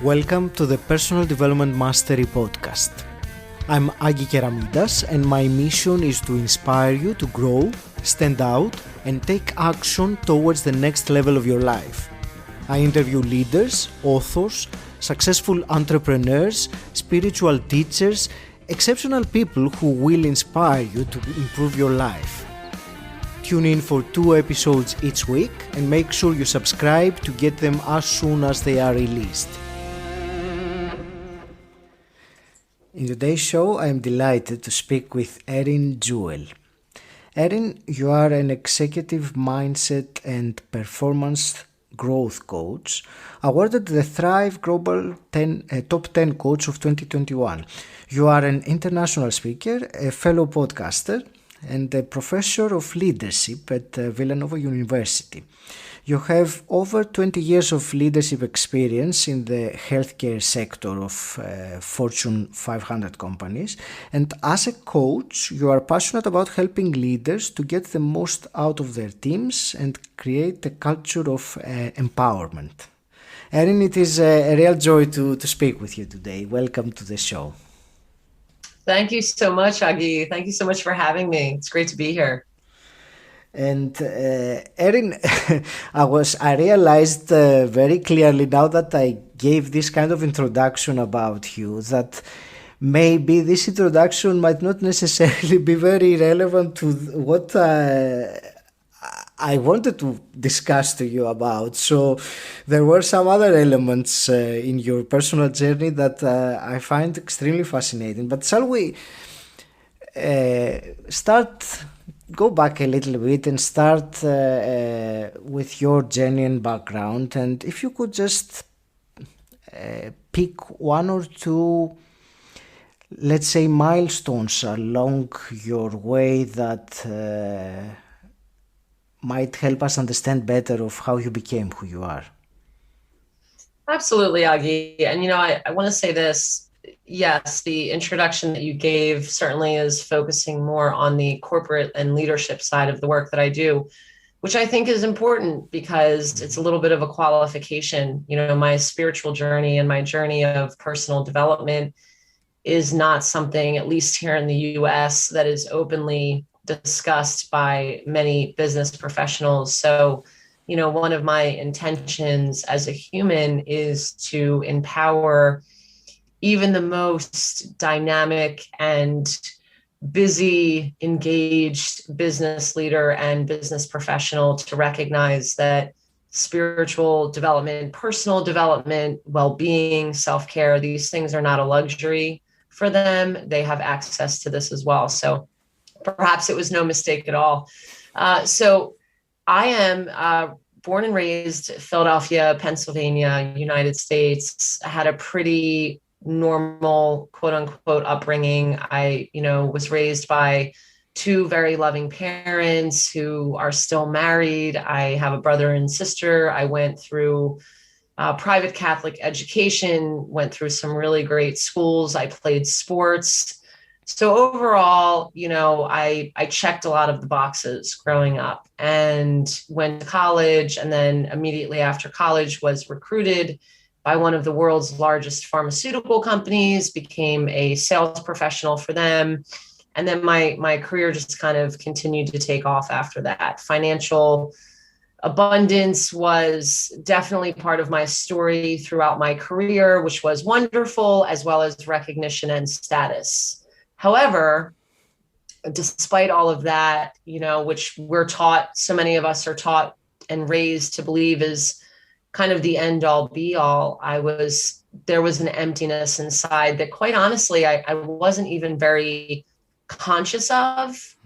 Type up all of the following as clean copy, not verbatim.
Welcome to the Personal Development Mastery Podcast. I'm Agi Keramidas, and my mission is to inspire you to grow, stand out, and take action towards the next level of your life. I interview leaders, authors, successful entrepreneurs, spiritual teachers, exceptional people who will inspire you to improve your life. Tune in for 2 episodes each week and make sure you subscribe to get them as soon as they are released. In today's show, I am delighted to speak with Erin Jewell. Erin, you are an executive mindset and performance growth coach, awarded the Thrive Global Top 10 Coach of 2021. You are an international speaker, a fellow podcaster, and a professor of leadership at Villanova University. You have over 20 years of leadership experience in the healthcare sector of Fortune 500 companies. And as a coach, you are passionate about helping leaders to get the most out of their teams and create a culture of empowerment. Erin, it is a real joy to speak with you today. Welcome to the show. Thank you so much, Agi. Thank you so much for having me. It's great to be here. And Erin, I realized very clearly now that I gave this kind of introduction about you that maybe this introduction might not necessarily be very relevant to what I wanted to discuss to you about. So there were some other elements in your personal journey that I find extremely fascinating. But shall we go back a little bit and start with your genuine background, and if you could just pick 1 or 2, let's say, milestones along your way that might help us understand better of how you became who you are. Absolutely, Agi. And I want to say this. Yes, the introduction that you gave certainly is focusing more on the corporate and leadership side of the work that I do, which I think is important because it's a little bit of a qualification. My spiritual journey and my journey of personal development is not something, at least here in the US, that is openly discussed by many business professionals. So, one of my intentions as a human is to empower even the most dynamic and busy, engaged business leader and business professional to recognize that spiritual development, personal development, well-being, self-care, these things are not a luxury for them. They have access to this as well. So perhaps it was no mistake at all. So I am born and raised Philadelphia, Pennsylvania, United States. I had a pretty normal, quote unquote, upbringing. I, was raised by 2 very loving parents who are still married. I have a brother and sister. I went through private Catholic education, went through some really great schools. I played sports. So overall, I checked a lot of the boxes growing up and went to college, and then immediately after college was recruited by one of the world's largest pharmaceutical companies, became a sales professional for them. And then my career just kind of continued to take off after that. Financial abundance was definitely part of my story throughout my career, which was wonderful, as well as recognition and status. However, despite all of that, which we're taught, so many of us are taught and raised to believe is kind of the end all be all, there was an emptiness inside that, quite honestly, I wasn't even very conscious of.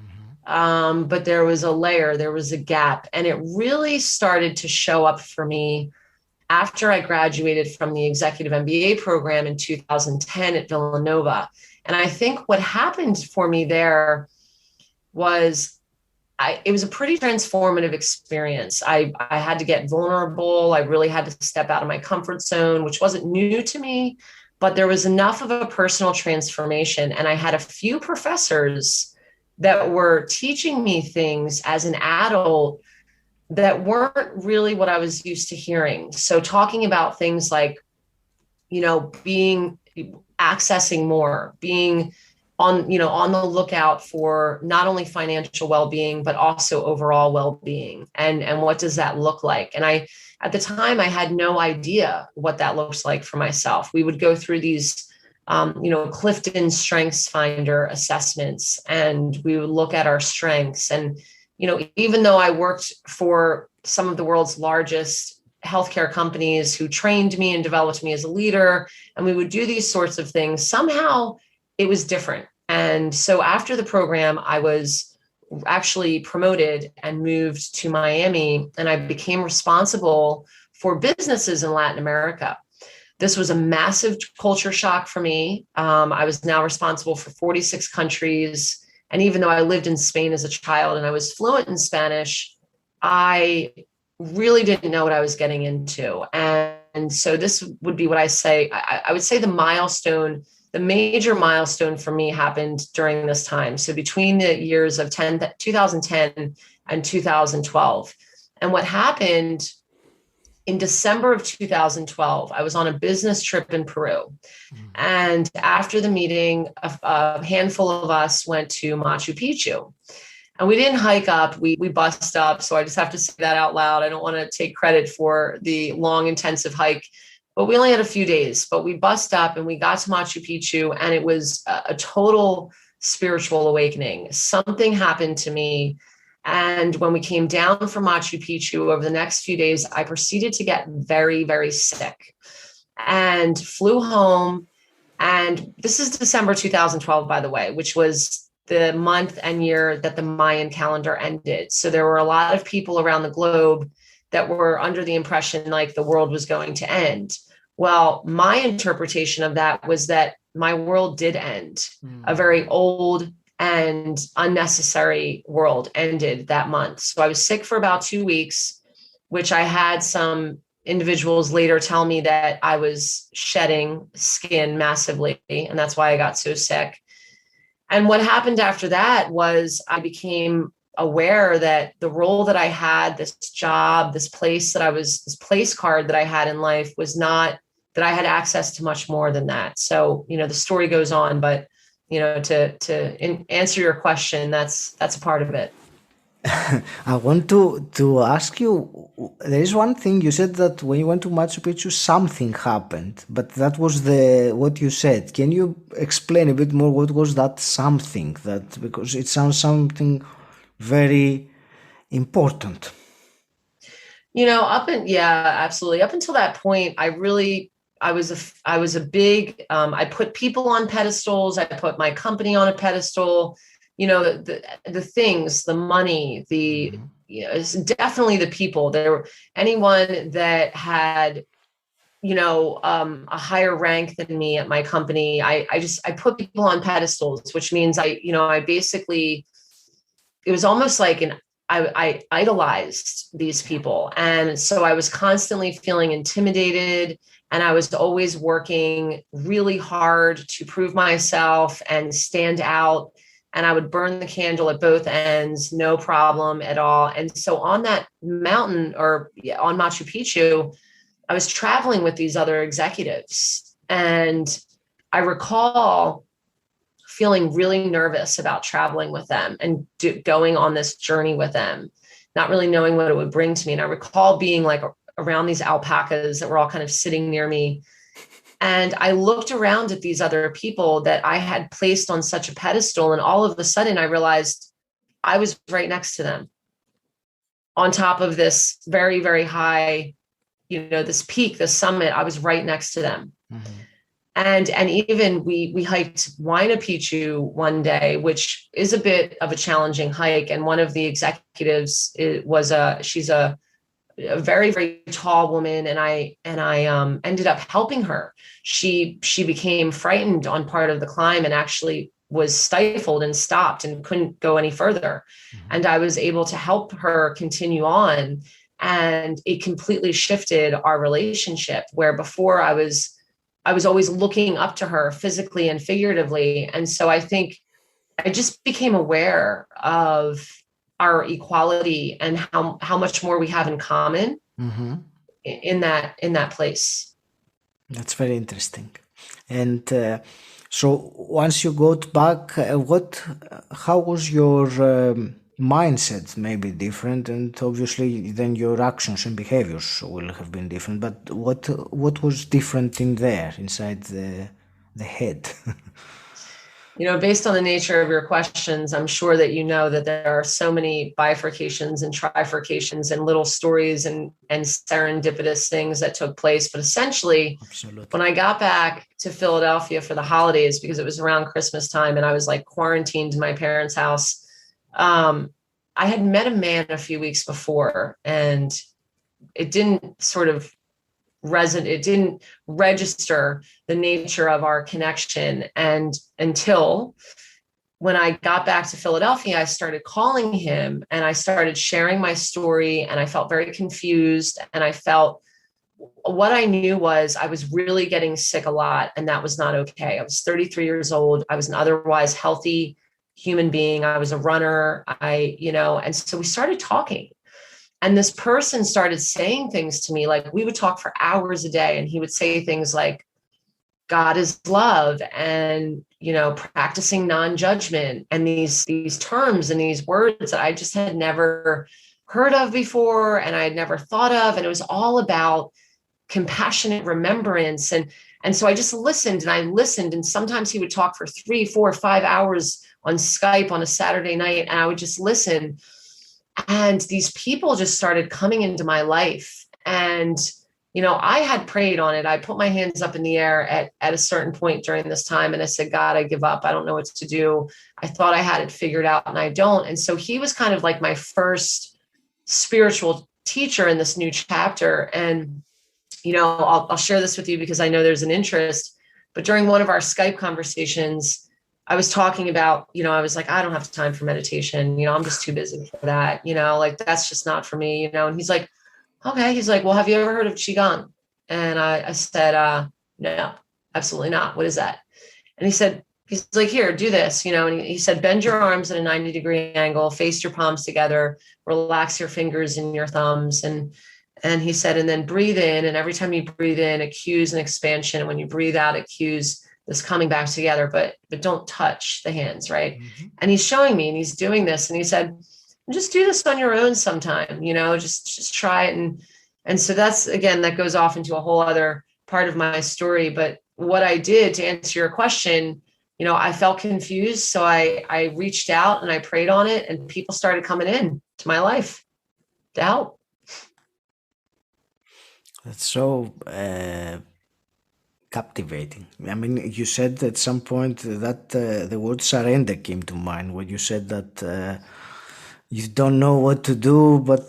But there was a layer, there was a gap, and it really started to show up for me after I graduated from the executive MBA program in 2010 at Villanova. And I think what happened for me there was it was a pretty transformative experience. I had to get vulnerable. I really had to step out of my comfort zone, which wasn't new to me, but there was enough of a personal transformation. And I had a few professors that were teaching me things as an adult that weren't really what I was used to hearing. So talking about things like, being accessing more, being on the lookout for not only financial well-being, but also overall well-being. And what does that look like? And at the time, I had no idea what that looks like for myself. We would go through these, Clifton Strengths Finder assessments, and we would look at our strengths. And, even though I worked for some of the world's largest healthcare companies who trained me and developed me as a leader, and we would do these sorts of things, somehow it was different. And so after the program, I was actually promoted and moved to Miami, and I became responsible for businesses in Latin America. This was a massive culture shock for me. I was now responsible for 46 countries. And even though I lived in Spain as a child and I was fluent in Spanish, I really didn't know what I was getting into. And so this would be what I would say the major milestone for me happened during this time. So between the years of 2010 and 2012. And what happened in December of 2012, I was on a business trip in Peru. And after the meeting, a handful of us went to Machu Picchu. And we didn't hike up, we bussed up. So I just have to say that out loud. I don't want to take credit for the long, intensive hike, but we only had a few days. But we bussed up and we got to Machu Picchu, and it was a total spiritual awakening. Something happened to me. And when we came down from Machu Picchu over the next few days, I proceeded to get very, very sick and flew home. And this is December 2012, by the way, which was the month and year that the Mayan calendar ended. So there were a lot of people around the globe that were under the impression like the world was going to end. Well, my interpretation of that was that my world did end. A very old and unnecessary world ended that month. So I was sick for about 2 weeks, which I had some individuals later tell me that I was shedding skin massively, and that's why I got so sick. And what happened after that was I became aware that the role that I had, this job, this place card that I had in life was not, that I had access to much more than that. So, the story goes on, but to answer your question, that's a part of it. I want to ask you, there is one thing you said, that when you went to Machu Picchu, something happened, but that was what you said. Can you explain a bit more what was that something? Because it sounds something very important. Absolutely. Up until that point, I was a big, I put people on pedestals. I put my company on a pedestal, the things, the money, it's definitely the people. Anyone that had, a higher rank than me at my company. I put people on pedestals, which means I basically, it was almost like I idolized these people. And so I was constantly feeling intimidated, and I was always working really hard to prove myself and stand out. And I would burn the candle at both ends, no problem at all. And so on that mountain, on Machu Picchu, I was traveling with these other executives. And I recall feeling really nervous about traveling with them and going on this journey with them, not really knowing what it would bring to me. And I recall being like around these alpacas that were all kind of sitting near me. And I looked around at these other people that I had placed on such a pedestal. And all of a sudden I realized I was right next to them on top of this very, very high, this peak, this summit. I was right next to them. Mm-hmm. And even we hiked 𝗁𝗏 Picchu one day, which is a bit of a challenging hike. And one of the executives she's a very, very tall woman. And I ended up helping her. She became frightened on part of the climb and actually was stifled and stopped and couldn't go any further. Mm-hmm. And I was able to help her continue on. And it completely shifted our relationship, where before I was always looking up to her physically and figuratively. And so I think I just became aware of our equality and how much more we have in common. Mm-hmm. in that place. That's very interesting. And so once you got back, how was your mindset maybe different? And obviously then your actions and behaviors will have been different. But what was different in there, inside the head? Based on the nature of your questions, I'm sure that you know that there are so many bifurcations and trifurcations and little stories and serendipitous things that took place. But essentially, Absolutely. when I got back to Philadelphia for the holidays, because it was around Christmas time and I was like quarantined in my parents' house, I had met a man a few weeks before, and it didn't it didn't register the nature of our connection. And until when I got back to Philadelphia, I started calling him and I started sharing my story, and I felt very confused. And I felt, what I knew was I was really getting sick a lot, and that was not okay. I was 33 years old. I was an otherwise healthy human being. I was a runner. And so we started talking. And this person started saying things to me, like we would talk for hours a day, and he would say things like, God is love, and, practicing non-judgment, and these terms and these words that I just had never heard of before, and I had never thought of. And it was all about compassionate remembrance. And so I just listened, and sometimes he would talk for 3, 4, 5 hours on Skype on a Saturday night, and I would just listen. And these people just started coming into my life. And, I had prayed on it. I put my hands up in the air at a certain point during this time. And I said, God, I give up. I don't know what to do. I thought I had it figured out, and I don't. And so he was kind of like my first spiritual teacher in this new chapter. And, I'll share this with you because I know there's an interest. But during one of our Skype conversations, I was talking about, I was like, I don't have time for meditation. I'm just too busy for that. Like, that's just not for me, and he's like, okay. He's like, well, have you ever heard of Qigong? And I said, no, absolutely not. What is that? And he's like, here, do this, and he said, bend your arms at a 90-degree angle, face your palms together, relax your fingers and your thumbs. And he said, and then breathe in. And every time you breathe in, it cues an expansion. And when you breathe out, it cues this coming back together, but don't touch the hands, right? Mm-hmm. And he's showing me, and he's doing this, and he said, just do this on your own sometime, just try it. And so that's, again, that goes off into a whole other part of my story. But what I did, to answer your question, I felt confused. So I reached out and I prayed on it, and people started coming in to my life to help. That's so captivating. I mean, you said at some point that the word surrender came to mind when you said that you don't know what to do, but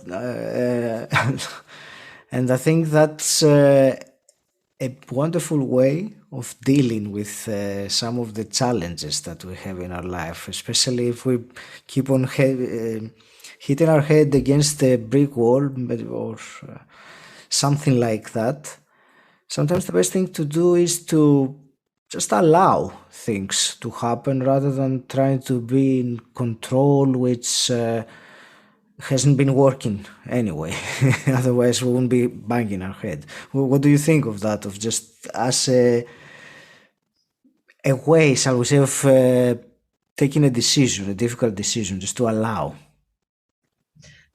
and I think that's a wonderful way of dealing with some of the challenges that we have in our life, especially if we keep on hitting our head against a brick wall or something like that. Sometimes the best thing to do is to just allow things to happen rather than trying to be in control, which hasn't been working anyway. Otherwise we won't be banging our head. What do you think of that, of just as a way, shall we say, of taking a decision, a difficult decision, just to allow?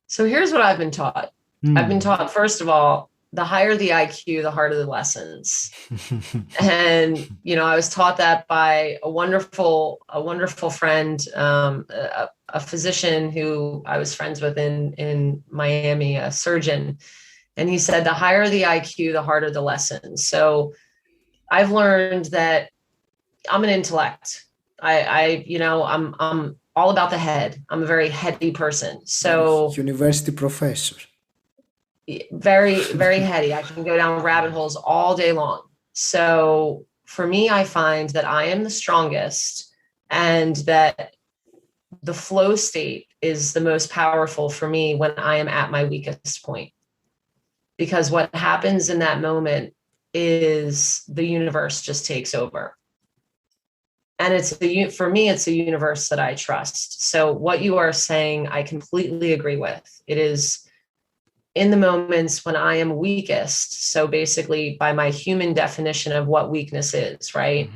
So here's what I've been taught. I've been taught, first of all, the higher the IQ, the harder the lessons. And, I was taught that by a wonderful friend, a physician who I was friends with in Miami, a surgeon. And he said, the higher the IQ, the harder the lessons. So I've learned that I'm an intellect. I'm all about the head. I'm a very heady person. So university professor. Very, very heady. I can go down rabbit holes all day long. So for me, I find that I am the strongest, and that the flow state is the most powerful for me when I am at my weakest point. Because what happens in that moment is the universe just takes over. And for me, it's a universe that I trust. So what you are saying, I completely agree with. It is in the moments when I am weakest, so basically by my human definition of what weakness is, right?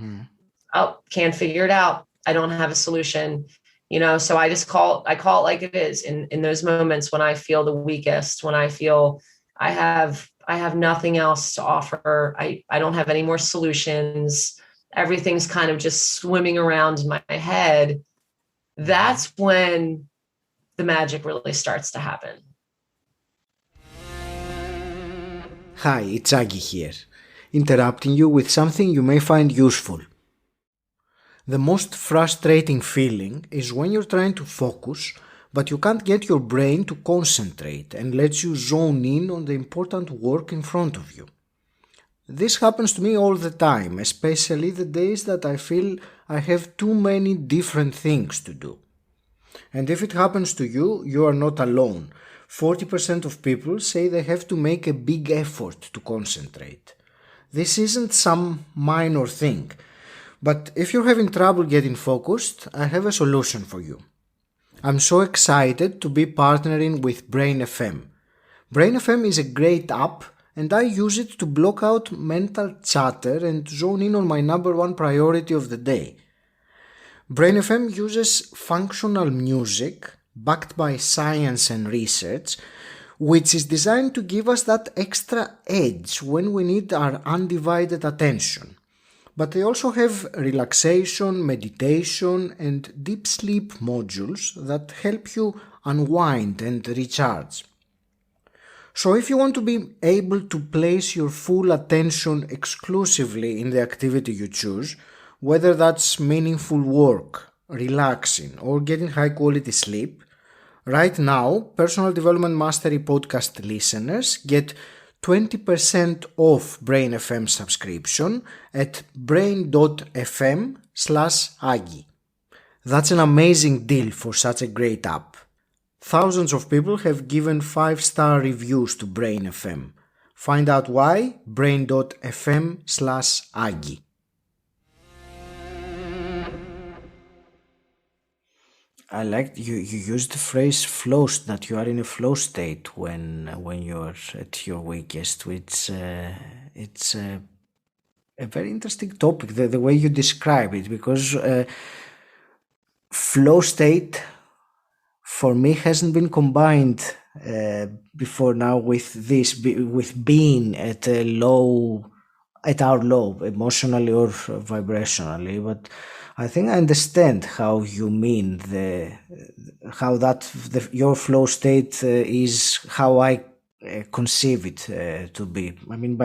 Oh, can't figure it out. I don't have a solution, so I call it like it is in those moments when I feel the weakest, when I feel I have nothing else to offer. I don't have any more solutions. Everything's kind of just swimming around in my head. That's when the magic really starts to happen. Hi, it's Agi here, interrupting you with something you may find useful. The most frustrating feeling is when you're trying to focus, but you can't get your brain to concentrate and let you zone in on the important work in front of you. This happens to me all the time, especially the days that I feel I have too many different things to do. And if it happens to you, you are not alone. 40% of people say they have to make a big effort to concentrate. This isn't some minor thing, but if you're having trouble getting focused, I have a solution for you. I'm so excited to be partnering with Brain FM. Brain FM is a great app, and I use it to block out mental chatter and zone in on my number one priority of the day. Brain FM uses functional music backed by science and research, which is designed to give us that extra edge when we need our undivided attention. But they also have relaxation, meditation, and deep sleep modules that help you unwind and recharge. So if you want to be able to place your full attention exclusively in the activity you choose, whether that's meaningful work, relaxing, or getting high quality sleep, right now, Personal Development Mastery podcast listeners get 20% off Brain FM subscription at brain.fm/Agi. That's an amazing deal for such a great app. Thousands of people have given 5-star reviews to Brain FM. Find out why, brain.fm/Agi. I like you used the phrase flow, that you are in a flow state when you're at your weakest, which it's a very interesting topic, the way you describe it, because flow state for me hasn't been combined before now with being at our low, emotionally or vibrationally, but I think I understand how you mean your flow state is how I conceive it to be. I mean,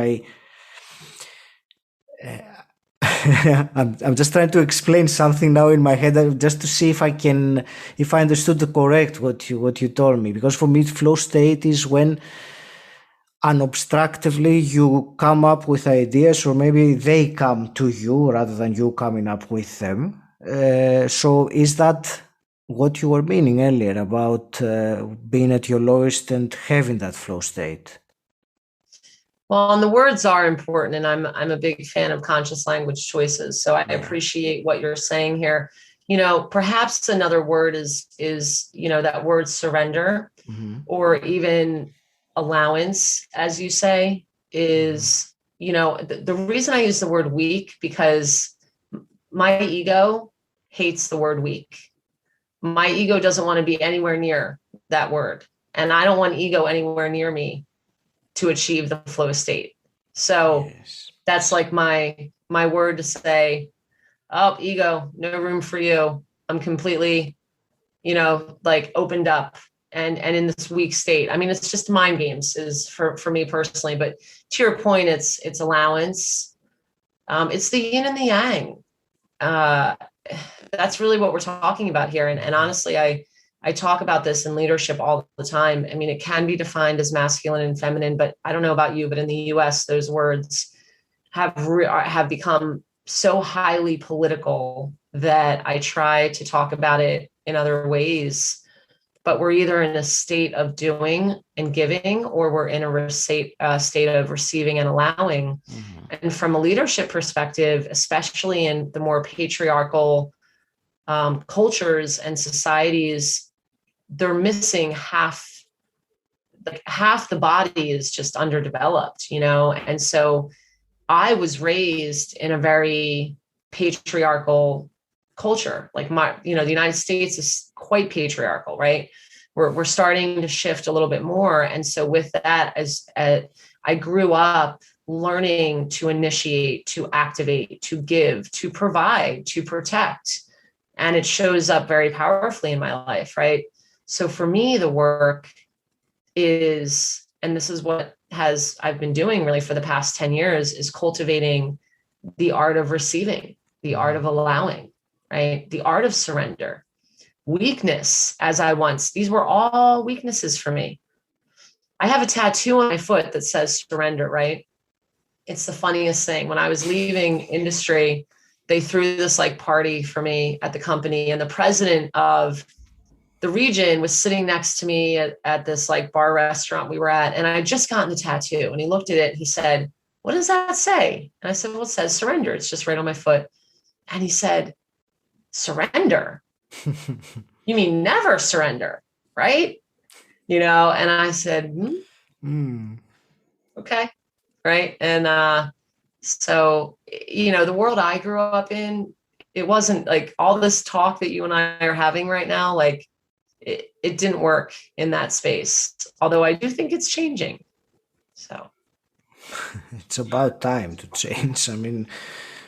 I'm just trying to explain something now in my head, just to see if I understood correct what you told me. Because for me, flow state is when unobstructively you come up with ideas, or maybe they come to you rather than you coming up with them. So is that what you were meaning earlier about being at your lowest and having that flow state? Well, and the words are important, and I'm a big fan of conscious language choices. So I appreciate what you're saying here. Perhaps another word is that word surrender, or even allowance, as you say, is, the reason I use the word weak, because my ego hates the word weak. My ego doesn't want to be anywhere near that word. And I don't want ego anywhere near me to achieve the flow state. So that's like my word to say, oh, ego, no room for you. I'm completely, opened up and in this weak state. I mean, it's just mind games is for me personally, but to your point, it's allowance. It's the yin and the yang. That's really what we're talking about here. And honestly, I talk about this in leadership all the time. I mean, it can be defined as masculine and feminine, but I don't know about you, but in the US, those words have become so highly political that I try to talk about it in other ways. But we're either in a state of doing and giving, or we're in a state of receiving and allowing. And from a leadership perspective, especially in the more patriarchal cultures and societies, they're missing half like half the body is just underdeveloped, you know? And so I was raised in a very patriarchal culture. Like the United States is quite patriarchal, right? We're starting to shift a little bit more. And so with that, I grew up learning to initiate, to activate, to give, to provide, to protect. And it shows up very powerfully in my life, right? So for me, the work is, and this is what I've been doing really for the past 10 years, is cultivating the art of receiving, the art of allowing, right? The art of surrender. Weakness, these were all weaknesses for me. I have a tattoo on my foot that says surrender, right? It's the funniest thing. When I was leaving industry, they threw this like party for me at the company, and the president of the region was sitting next to me at this like bar restaurant we were at. And I had just gotten the tattoo, and he looked at it. He said, "What does that say?" And I said, "Well, it says surrender. It's just right on my foot." And he said, "Surrender? You mean never surrender, right?" You know? And I said, okay. Right. And, so, you know, the world I grew up in, it wasn't like all this talk that you and I are having right now. Like it didn't work in that space, although I do think it's changing. So it's about time to change. I mean,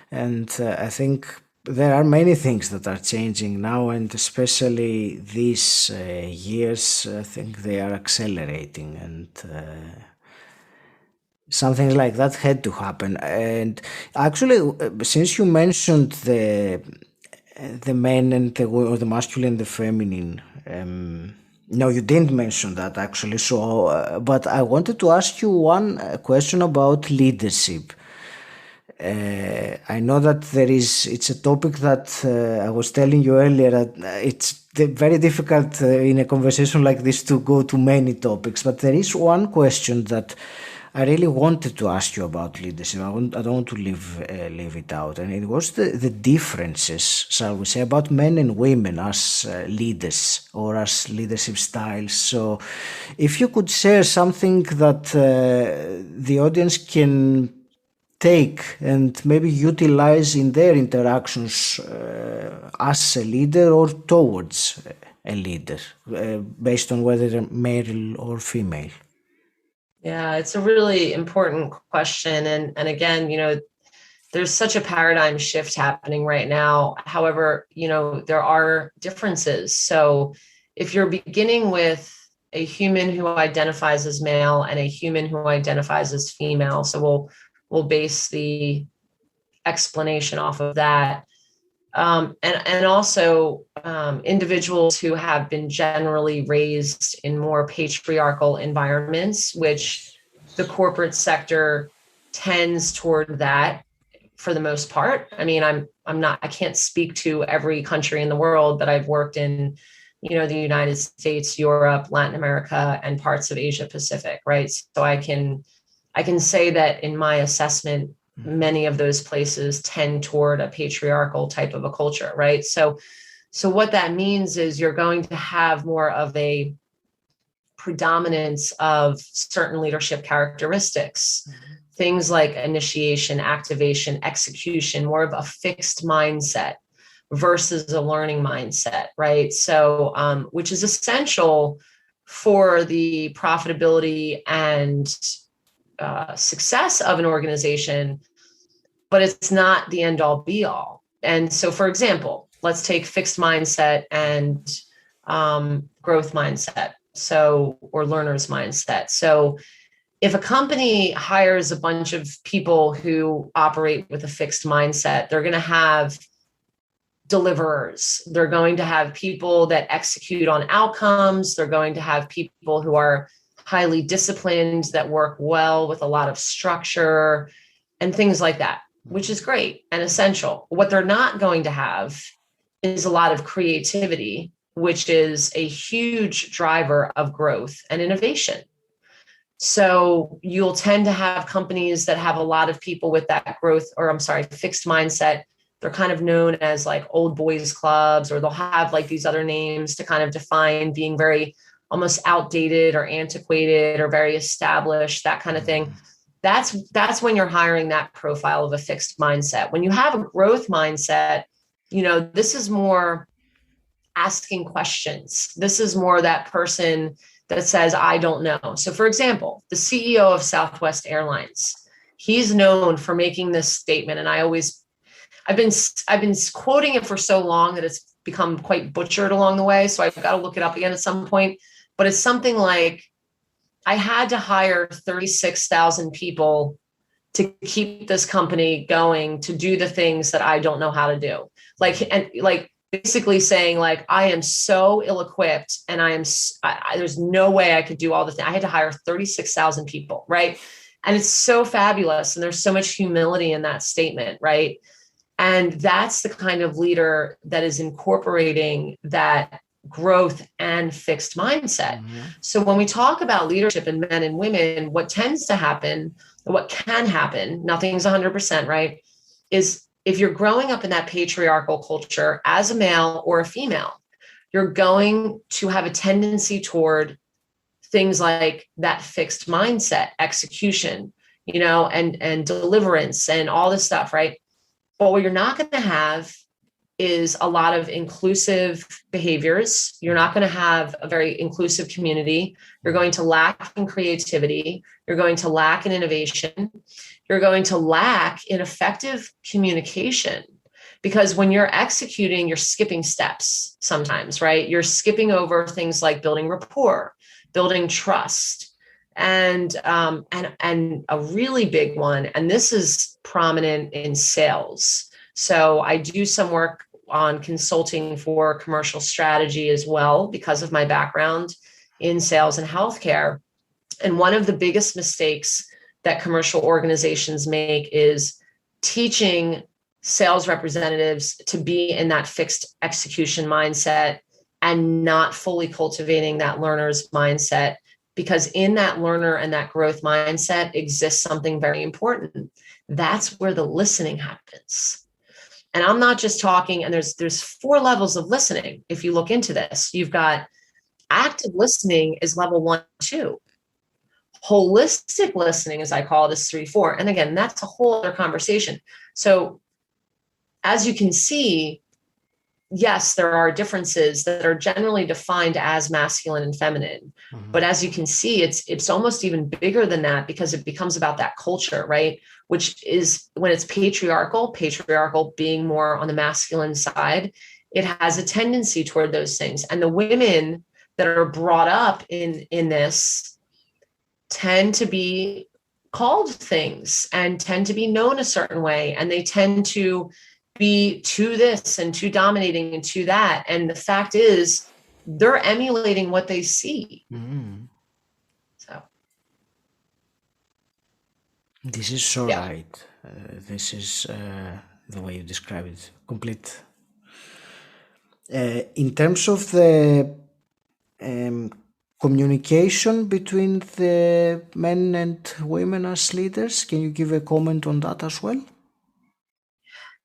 and I think there are many things that are changing now, and especially these years, I think they are accelerating, and something like that had to happen. And actually, since you mentioned the men and or the masculine and the feminine, no, you didn't mention that actually. So, but I wanted to ask you one question about leadership. I know that it's a topic that I was telling you earlier that it's very difficult in a conversation like this to go to many topics, but there is one question that I really wanted to ask you about leadership. I don't want to leave it out. And it was the differences, shall we say, about men and women as leaders or as leadership styles. So if you could share something that the audience can take and maybe utilize in their interactions as a leader or towards a leader, based on whether they're male or female. Yeah, it's a really important question. And again, you know, there's such a paradigm shift happening right now. However, you know, there are differences. So if you're beginning with a human who identifies as male and a human who identifies as female, so we'll base the explanation off of that. And also individuals who have been generally raised in more patriarchal environments, which the corporate sector tends toward that for the most part. I mean, I can't speak to every country in the world, but I've worked in, you know, the United States, Europe, Latin America, and parts of Asia Pacific, right? So I can say that in my assessment, many of those places tend toward a patriarchal type of a culture, right? So what that means is you're going to have more of a predominance of certain leadership characteristics, things like initiation, activation, execution, more of a fixed mindset versus a learning mindset, right? So, which is essential for the profitability and success of an organization, but it's not the end all be all. And so, for example, let's take fixed mindset and growth mindset. Or learner's mindset. So if a company hires a bunch of people who operate with a fixed mindset, they're going to have deliverers. They're going to have people that execute on outcomes. They're going to have people who are highly disciplined, that work well with a lot of structure and things like that, which is great and essential. What they're not going to have is a lot of creativity, which is a huge driver of growth and innovation. So you'll tend to have companies that have a lot of people with that fixed mindset. They're kind of known as like old boys clubs, or they'll have like these other names to kind of define being very almost outdated or antiquated or very established, that kind of thing. That's when you're hiring that profile of a fixed mindset. When you have a growth mindset, this is more asking questions. This is more that person that says, I don't know. So for example, the CEO of Southwest Airlines, he's known for making this statement. And I've been quoting it for so long that it's become quite butchered along the way. So I've got to look it up again at some point, but it's something like, I had to hire 36,000 people to keep this company going, to do the things that I don't know how to do. Basically saying like, I am so ill-equipped and there's no way I could do all the things. I had to hire 36,000 people. Right. And it's so fabulous. And there's so much humility in that statement. Right. And that's the kind of leader that is incorporating that growth and fixed mindset. Mm-hmm. So when we talk about leadership in men and women, what tends to happen, what can happen, nothing's 100%, right, is if you're growing up in that patriarchal culture as a male or a female, you're going to have a tendency toward things like that fixed mindset, execution, and deliverance and all this stuff, right? But what you're not going to have is a lot of inclusive behaviors. You're not going to have a very inclusive community. You're going to lack in creativity. You're going to lack in innovation. You're going to lack in effective communication, because when you're executing, you're skipping steps sometimes, right? You're skipping over things like building rapport, building trust, and a really big one. And this is prominent in sales. So I do some work on consulting for commercial strategy as well, because of my background in sales and healthcare. And one of the biggest mistakes that commercial organizations make is teaching sales representatives to be in that fixed execution mindset and not fully cultivating that learner's mindset, because in that learner and that growth mindset exists something very important. That's where the listening happens. And I'm not just talking, and there's 4 levels of listening. If you look into this, you've got active listening is level 1, 2. Holistic listening, as I call it, is 3, 4. And again, that's a whole other conversation. So as you can see, yes, there are differences that are generally defined as masculine and feminine. Mm-hmm. But as you can see, it's almost even bigger than that, because it becomes about that culture, right? Which is, when it's patriarchal being more on the masculine side, it has a tendency toward those things. And the women that are brought up in this tend to be called things and tend to be known a certain way. And they tend to be to this and too dominating and to that. And the fact is, they're emulating what they see. Mm-hmm. So this is so right. This is the way you describe it. Complete. In terms of the communication between the men and women as leaders, can you give a comment on that as well?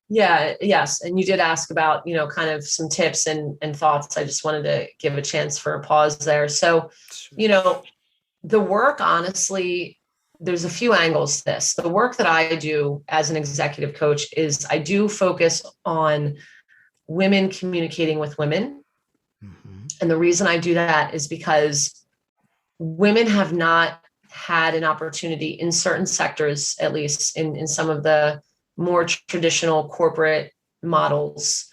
Yeah, yes. And you did ask about, kind of some tips and thoughts. I just wanted to give a chance for a pause there. So, the work, honestly, there's a few angles to this. The work that I do as an executive coach is I do focus on women communicating with women. Mm-hmm. And the reason I do that is because women have not had an opportunity in certain sectors, at least in some of the more traditional corporate models,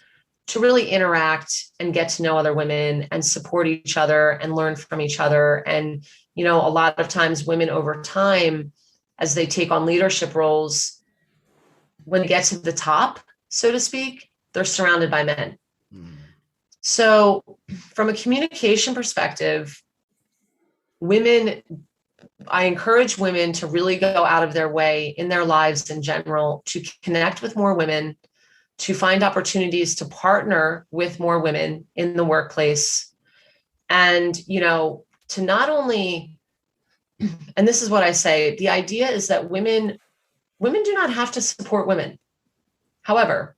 to really interact and get to know other women and support each other and learn from each other. And, a lot of times women over time, as they take on leadership roles, when they get to the top, so to speak, they're surrounded by men. Mm. So from a communication perspective, I encourage women to really go out of their way in their lives in general to connect with more women, to find opportunities to partner with more women in the workplace. And, to not only, and this is what I say, the idea is that women do not have to support women. However,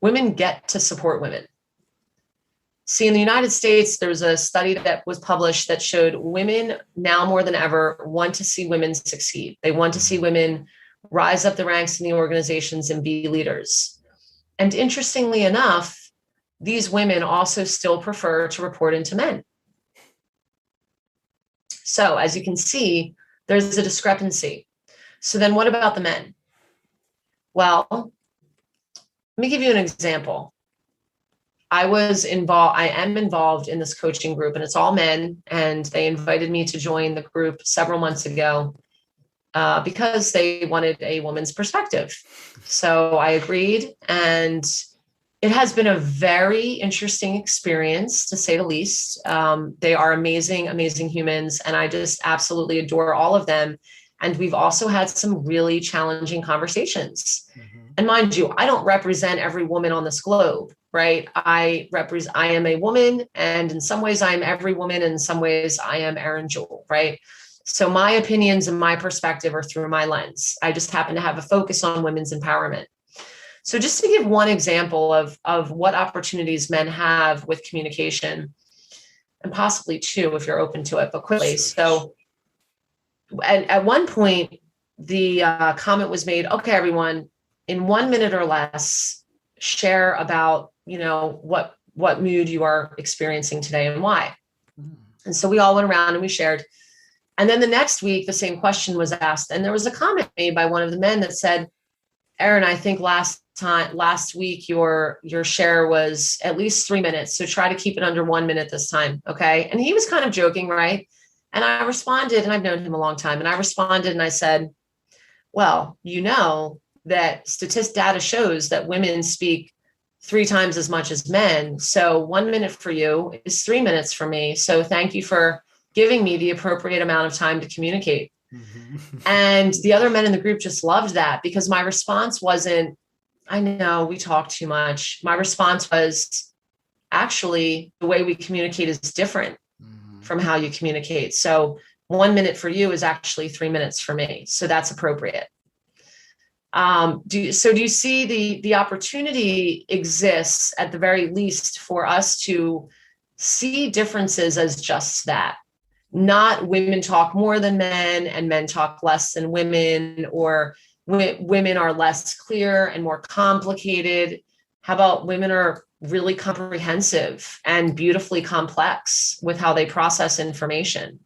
women get to support women. See, in the United States, there's a study that was published that showed women now more than ever want to see women succeed. They want to see women rise up the ranks in the organizations and be leaders. And interestingly enough, these women also still prefer to report into men. So as you can see, there's a discrepancy. So then what about the men? Well, let me give you an example. I am involved in this coaching group, and it's all men, and they invited me to join the group several months ago because they wanted a woman's perspective. So I agreed, and it has been a very interesting experience, to say the least. They are amazing, amazing humans, and I just absolutely adore all of them. And we've also had some really challenging conversations. Mm-hmm. And mind you, I don't represent every woman on this globe, right? I am a woman, and in some ways I am every woman, and in some ways I am Erin Jewell, right? So my opinions and my perspective are through my lens. I just happen to have a focus on women's empowerment. So just to give one example of what opportunities men have with communication, and possibly two, if you're open to it, but quickly. So at one point, the comment was made, okay, everyone, in 1 minute or less, share about, what mood you are experiencing today and why. And so we all went around and we shared. And then the next week, the same question was asked. And there was a comment made by one of the men that said, Erin, I think last week, your share was at least 3 minutes. So try to keep it under 1 minute this time. Okay. And he was kind of joking, right? And I responded, and I've known him a long time. And I responded and I said, well, that data shows that women speak 3 times as much as men. So 1 minute for you is 3 minutes for me. So thank you for giving me the appropriate amount of time to communicate. Mm-hmm. And the other men in the group just loved that, because my response wasn't, I know we talk too much. My response was, actually, the way we communicate is different from how you communicate. So 1 minute for you is actually 3 minutes for me. So that's appropriate. Do you see the opportunity exists at the very least for us to see differences as just that? Not women talk more than men and men talk less than women, or women are less clear and more complicated. How about women are really comprehensive and beautifully complex with how they process information?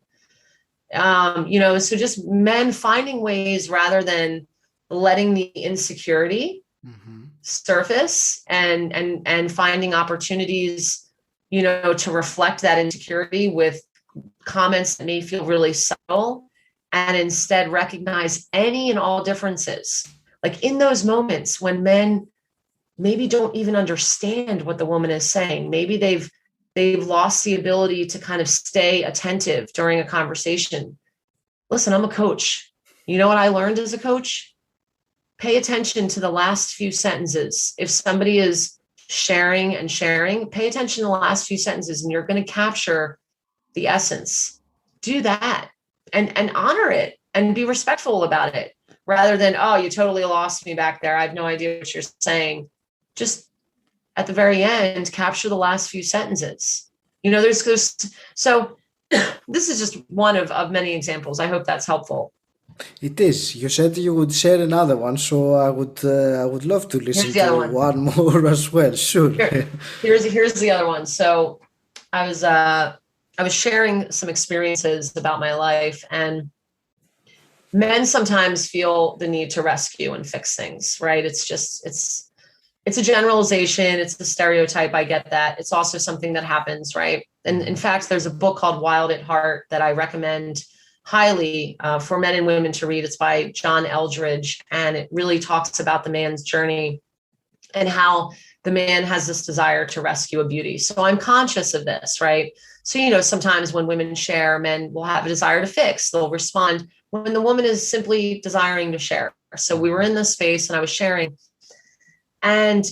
So just men finding ways, rather than letting the insecurity surface, and finding opportunities, to reflect that insecurity with comments that may feel really subtle, and instead recognize any and all differences. Like in those moments when men maybe don't even understand what the woman is saying, maybe they've lost the ability to kind of stay attentive during a conversation. Listen, I'm a coach. You know what I learned as a coach? Pay attention to the last few sentences. If somebody is sharing, pay attention to the last few sentences, and you're going to capture the essence. Do that and honor it and be respectful about it, rather than, oh, you totally lost me back there. I have no idea what you're saying. Just at the very end, capture the last few sentences. So this is just one of many examples. I hope that's helpful. It is. You said you would share another one, so I would love to listen to one more as well. Sure. Here's the other one. So I was sharing some experiences about my life, and men sometimes feel the need to rescue and fix things, right? It's a generalization. It's a stereotype. I get that. It's also something that happens, right? And in fact, there's a book called Wild at Heart that I recommend highly for men and women to read. It's by John Eldredge, and it really talks about the man's journey and how the man has this desire to rescue a beauty. So I'm conscious of this, right? So, sometimes when women share, men will have a desire to fix. They'll respond when the woman is simply desiring to share. So we were in this space and I was sharing. And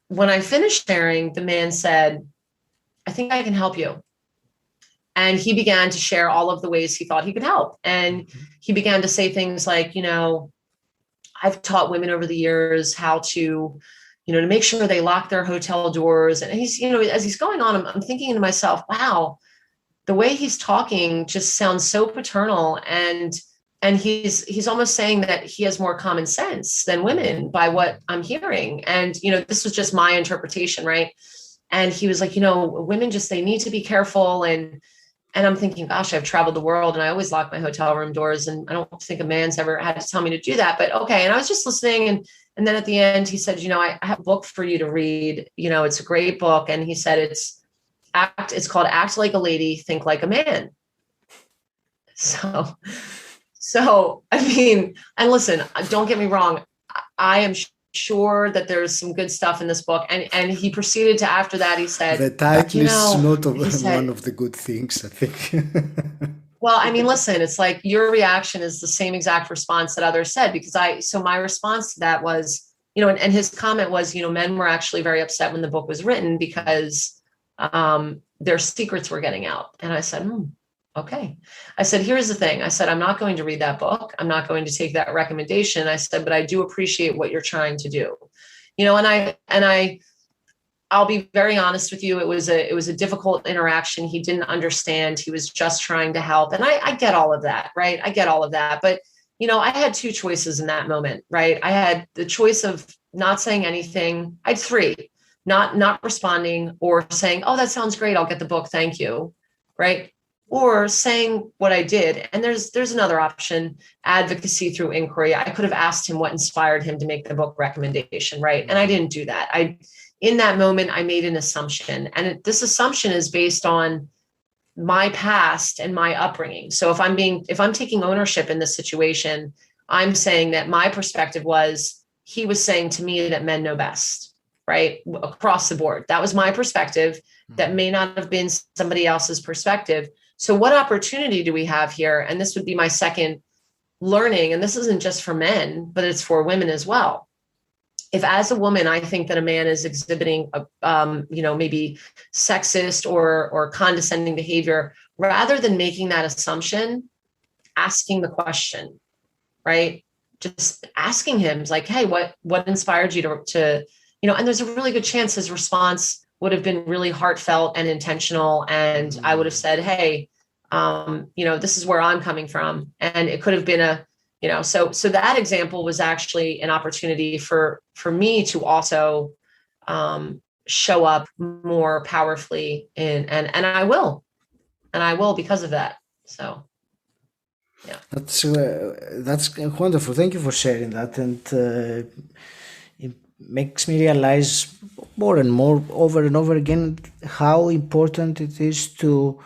when I finished sharing, the man said, I think I can help you. And he began to share all of the ways he thought he could help. And he began to say things like, I've taught women over the years how to, to make sure they lock their hotel doors. And he's, as he's going on, I'm thinking to myself, wow, the way he's talking just sounds so paternal. And he's almost saying that he has more common sense than women by what I'm hearing. And, this was just my interpretation, right? And he was like, women just, they need to be careful. And I'm thinking, gosh, I've traveled the world and I always lock my hotel room doors. And I don't think a man's ever had to tell me to do that, but okay. And I was just listening. And then at the end, he said, I have a book for you to read. It's a great book. And he said, it's called Act Like a Lady, Think Like a Man. So, I mean, and listen, don't get me wrong. I am sure that there's some good stuff in this book. And he proceeded to, after that, he said, the title is not one of the good things, I think. Well, I mean, listen, it's like your reaction is the same exact response that others said, because so my response to that was, and his comment was, men were actually very upset when the book was written because their secrets were getting out. And I said, okay. I said, here's the thing. I said, I'm not going to read that book. I'm not going to take that recommendation. I said, but I do appreciate what you're trying to do. I'll be very honest with you. It was a difficult interaction. He didn't understand. He was just trying to help. And I get all of that, right? I get all of that. But, I had two choices in that moment, right? I had the choice of not saying anything. I had three, not responding, or saying, oh, that sounds great. I'll get the book. Thank you. Right. Or saying what I did. And there's another option, advocacy through inquiry. I could have asked him what inspired him to make the book recommendation. Right. And I didn't do that. In that moment, I made an assumption, and this assumption is based on my past and my upbringing. So if I'm taking ownership in this situation, I'm saying that my perspective was, he was saying to me that men know best, right? Across the board. That was my perspective. That may not have been somebody else's perspective. So what opportunity do we have here? And this would be my second learning. And this isn't just for men, but it's for women as well. If as a woman, I think that a man is exhibiting, maybe sexist or condescending behavior, rather than making that assumption, asking the question, right? Just asking him, it's like, hey, what inspired you to, and there's a really good chance his response would have been really heartfelt and intentional. And I would have said, hey, this is where I'm coming from. And it could have been so that example was actually an opportunity for me to also show up more powerfully and I will because of that. So, yeah. That's wonderful. Thank you for sharing that. And it makes me realize more and more over and over again how important it is to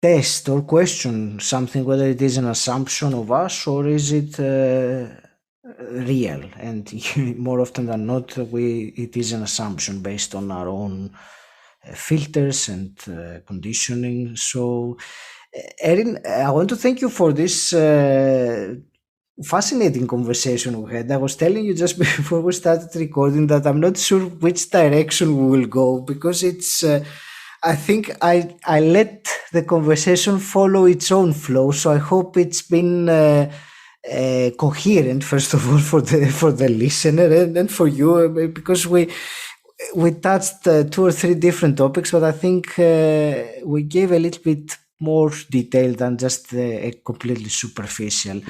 test or question something, whether it is an assumption of us or is it real. And more often than not, it is an assumption based on our own filters and conditioning. So, Erin, I want to thank you for this fascinating conversation we had. I was telling you just before we started recording that I'm not sure which direction we will go, because it's I think I let the conversation follow its own flow. So I hope it's been coherent, first of all, for the listener and for you, because we touched 2 or 3 different topics, but I think we gave a little bit more detail than just a completely superficial.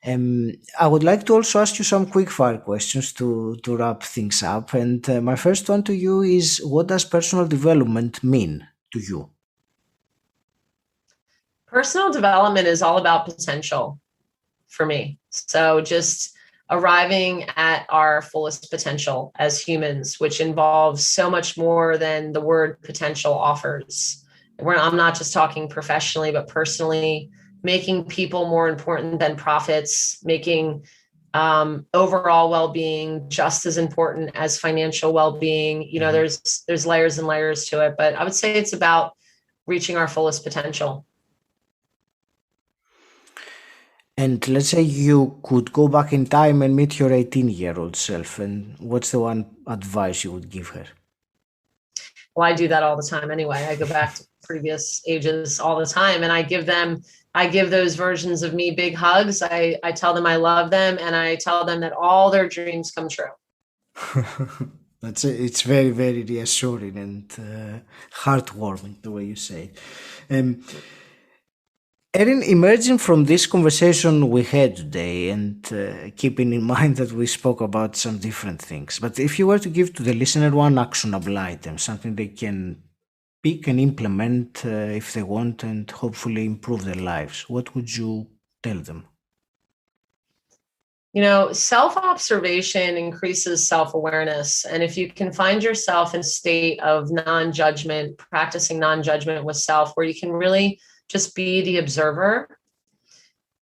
I would like to also ask you some quick fire questions to wrap things up. And my first one to you is, what does personal development mean to you? Personal development is all about potential for me. So just arriving at our fullest potential as humans, which involves so much more than the word potential offers. I'm not just talking professionally, but personally, making people more important than profits, making overall well-being just as important as financial well-being. There's layers and layers to it, but I would say it's about reaching our fullest potential. And let's say you could go back in time and meet your 18-year-old self, and what's the one advice you would give her? Well, I do that all the time anyway. I go back to previous ages all the time, and I give those versions of me big hugs. I tell them I love them, and I tell them that all their dreams come true. It's very, very reassuring and heartwarming the way you say it. Erin, emerging from this conversation we had today and keeping in mind that we spoke about some different things, but if you were to give to the listener one actionable item, something they can pick and implement if they want and hopefully improve their lives, what would you tell them? Self-observation increases self-awareness. And if you can find yourself in a state of non-judgment, practicing non-judgment with self, where you can really just be the observer,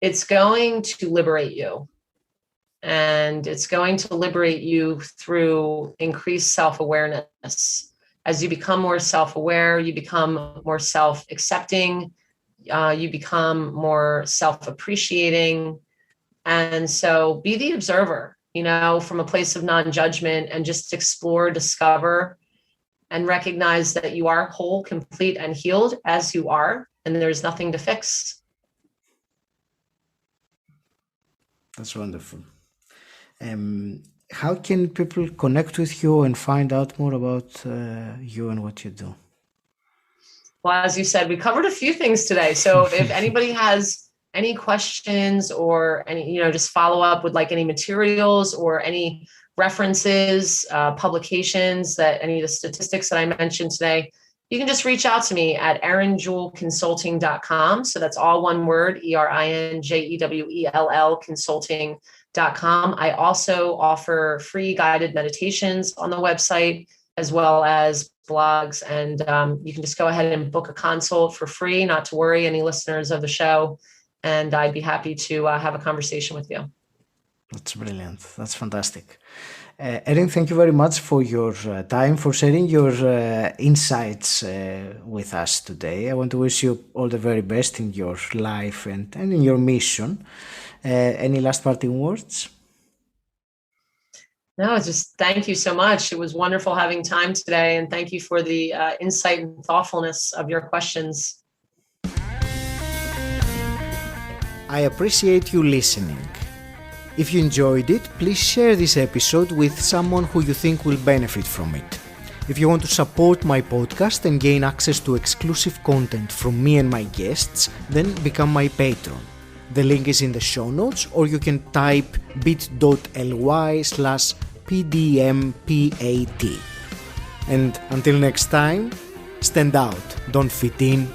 it's going to liberate you. And it's going to liberate you through increased self-awareness. As you become more self-aware, you become more self-accepting, you become more self-appreciating. And so be the observer, from a place of non-judgment, and just explore, discover, and recognize that you are whole, complete, and healed as you are, and there's nothing to fix. That's wonderful. How can people connect with you and find out more about you and what you do? Well, as you said, we covered a few things today. So if anybody has any questions or any, just follow up with like any materials or any references, publications, that any of the statistics that I mentioned today, you can just reach out to me at 𝗁𝗏𝗄𝐿 So that's all one word, 𝗁𝗏𝗄𝐿 consulting.com. I also offer free guided meditations on the website, as well as blogs. And you can just go ahead and book a consult for free, not to worry, any listeners of the show. And I'd be happy to have a conversation with you. That's brilliant. That's fantastic. Erin, thank you very much for your time, for sharing your insights with us today. I want to wish you all the very best in your life and in your mission. Any last parting words? No, just thank you so much. It was wonderful having time today, and thank you for the insight and thoughtfulness of your questions. I appreciate you listening. If you enjoyed it, please share this episode with someone who you think will benefit from it. If you want to support my podcast and gain access to exclusive content from me and my guests, then become my patron. The link is in the show notes, or you can type bit.ly/pdmpat. And until next time, stand out, don't fit in,